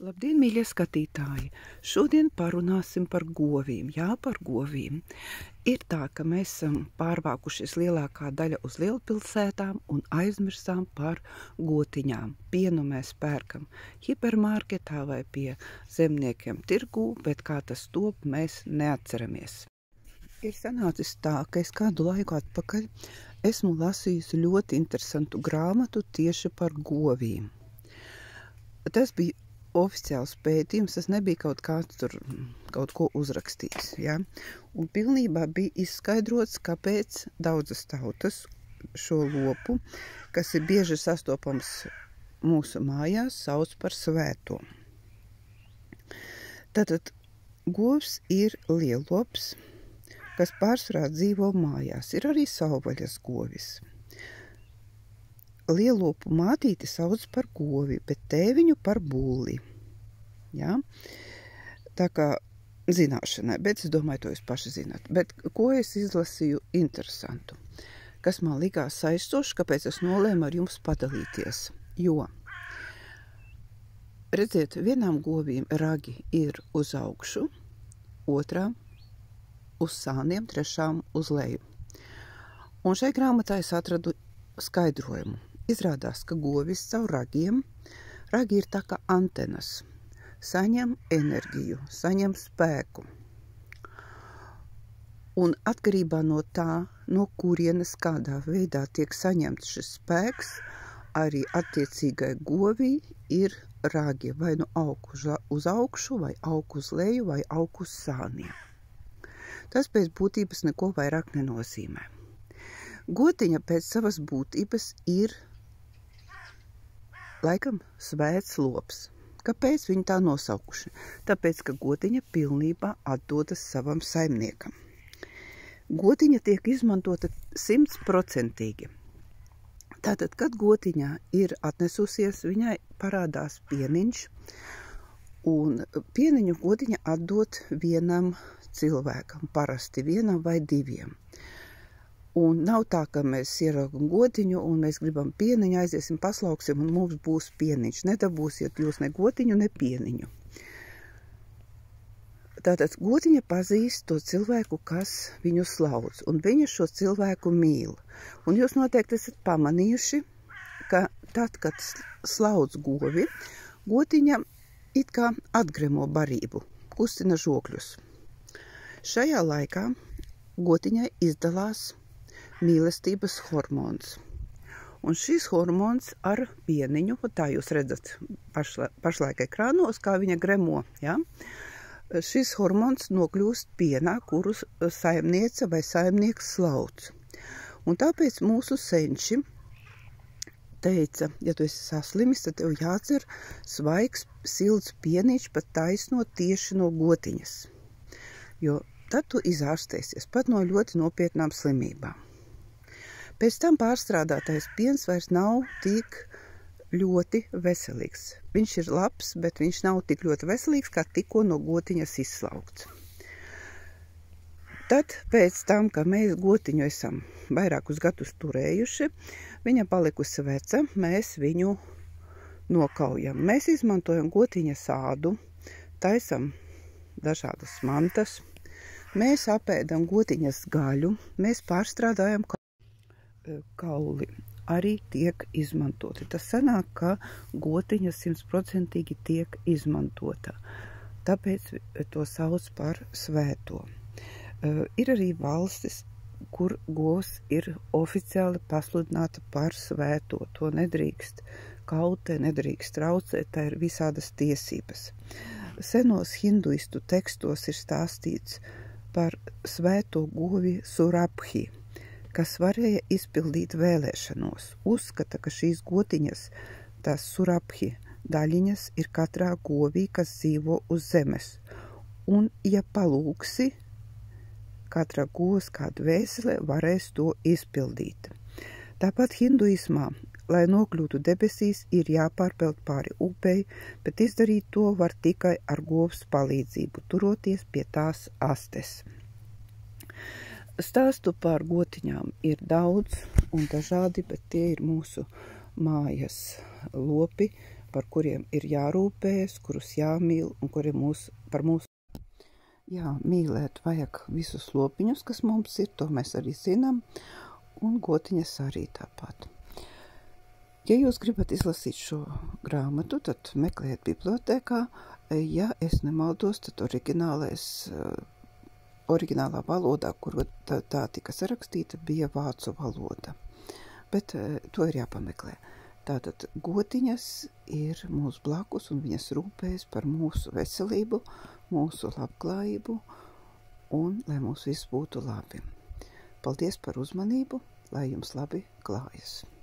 Labdien, mīļie skatītāji! Šodien parunāsim par govīm. Jā, par govīm. Ir tā, ka mēs esam pārvākušies lielākā daļa uz lielpilsētām un aizmirsām par gotiņām. Pienu mēs pērkam hipermarketā vai pie zemniekiem tirgū, bet kā tas top, mēs neatceramies. Ir sanācis tā, ka es kādu laiku atpakaļ esmu lasījusi ļoti interesantu grāmatu tieši par govīm. Tas bija oficiāls pētījums, tas nebija kaut ko uzrakstīts. Ja? Un pilnībā bija izskaidrots, kāpēc daudzas tautas šo lopu, kas ir bieži sastopams mūsu mājās, sauc par svēto. Tātad govs ir lielops, kas pārsvarā dzīvo mājās. Ir arī savvaļas govis. Lielopu mātīti sauc par govi, bet tēviņu par bulli. Ja? Tā kā zināšanai, bet es domāju, to jūs paši zināt. Bet ko es izlasīju interesantu, kas man likās saistoši, kāpēc es nolēmu ar jums padalīties. Jo, redziet, vienām govīm ragi ir uz augšu, otrām uz sāniem, trešām uz leju. Un šai grāmatā es atradu skaidrojumu. Izrādās, ka govis caur ragi ir tā kā antenas, saņem enerģiju, saņem spēku. Un atkarībā no tā, no kurienes kādā veidā tiek saņemts šis spēks, arī attiecīgai govī ir ragi, vai nu aug uz augšu, vai aug uz leju, vai aug uz sāniem. Tas pēc būtības neko vairāk nenozīmē. Gotiņa pēc savas būtības ir laikam svēts lops. Kāpēc viņi tā nosaukuši? Tāpēc, ka gotiņa pilnībā atdodas savam saimniekam. Gotiņa tiek izmantota 100%. Tātad, kad gotiņā ir atnesusies, viņai parādās pieniņš, un pieniņu gotiņa atdot vienam cilvēkam, parasti vienam vai diviem. Un nav tā, ka mēs ieraugam gotiņu un mēs gribam pieniņu, aiziesim, paslauksim un mums būs pieniņš. Nedabūsiet jūs ne gotiņu, ne pieniņu. Tātad gotiņa pazīst to cilvēku, kas viņu slauc, un viņa šo cilvēku mīl. Un jūs noteikti esat pamanījuši, ka tad, kad slauc govi, gotiņa it kā atgremo barību, kustina žokļus. Šajā laikā gotiņai izdalās mīlestības hormons. Un šis hormons ar pieniņu, tā jūs redzat pašlaik ekrānos, kā viņa gremo, ja? Šis hormons nokļūst pienā, kuru saimniece vai saimnieks slauc. Un tāpēc mūsu senči teica, ja tu esi saslimis, tad tev jācer svaigs, silts pieniņš, pat taisno tieši no gotiņas. Jo tad tu izārstēsies pat no ļoti nopietnām slimībām. Pēc tam pārstrādātais piens vairs nav tik ļoti veselīgs. Viņš ir labs, bet viņš nav tik ļoti veselīgs, kā tikko no gotiņas izslaugts. Tad pēc tam, ka mēs gotiņu esam vairākus gadus turējuši, viņa palikusi veca, mēs viņu nokaujam. Mēs izmantojam gotiņas ādu, taisam dažādas mantas, mēs apēdam gotiņas gaļu, mēs pārstrādājam kauli. Arī tiek izmantoti. Tas sanāk, ka gotiņa 100% tiek izmantota. Tāpēc to sauc par svēto. Ir arī valstis, kur govs ir oficiāli pasludināta par svēto. To nedrīkst kautē, nedrīkst traucēt, tā ir visādas tiesības. Senos hinduistu tekstos ir stāstīts par svēto govi Surabhi, kas varēja izpildīt vēlēšanos. Uzskata, ka šīs gotiņas, tās Surabhi daļiņas, ir katrā govī, kas dzīvo uz zemes. Un, ja palūksi, katra govs kādu vēseli varēs to izpildīt. Tāpat hinduismā, lai nokļūtu debesīs, ir jāpārpeld pāri upei, bet izdarīt to var tikai ar govs palīdzību, turoties pie tās astes. Stāstu par gotiņām ir daudz un dažādi, bet tie ir mūsu mājas lopi, par kuriem ir jārūpējas, kurus jāmīl un kuri par mūsu. Jā, mīlēt vajag visus lopiņus, kas mums ir, to mēs arī zinām, un gotiņas arī tāpat. Ja jūs gribat izlasīt šo grāmatu, tad meklējiet bibliotēkā. Ja es nemaldos, tad oriģinālā valodā, kur tā tika sarakstīta, bija vācu valoda. Bet to ir jāpameklē. Tātad gotiņas ir mūsu blakus un viņas rūpējas par mūsu veselību, mūsu labklājību un lai mums viss būtu labi. Paldies par uzmanību, lai jums labi klājas!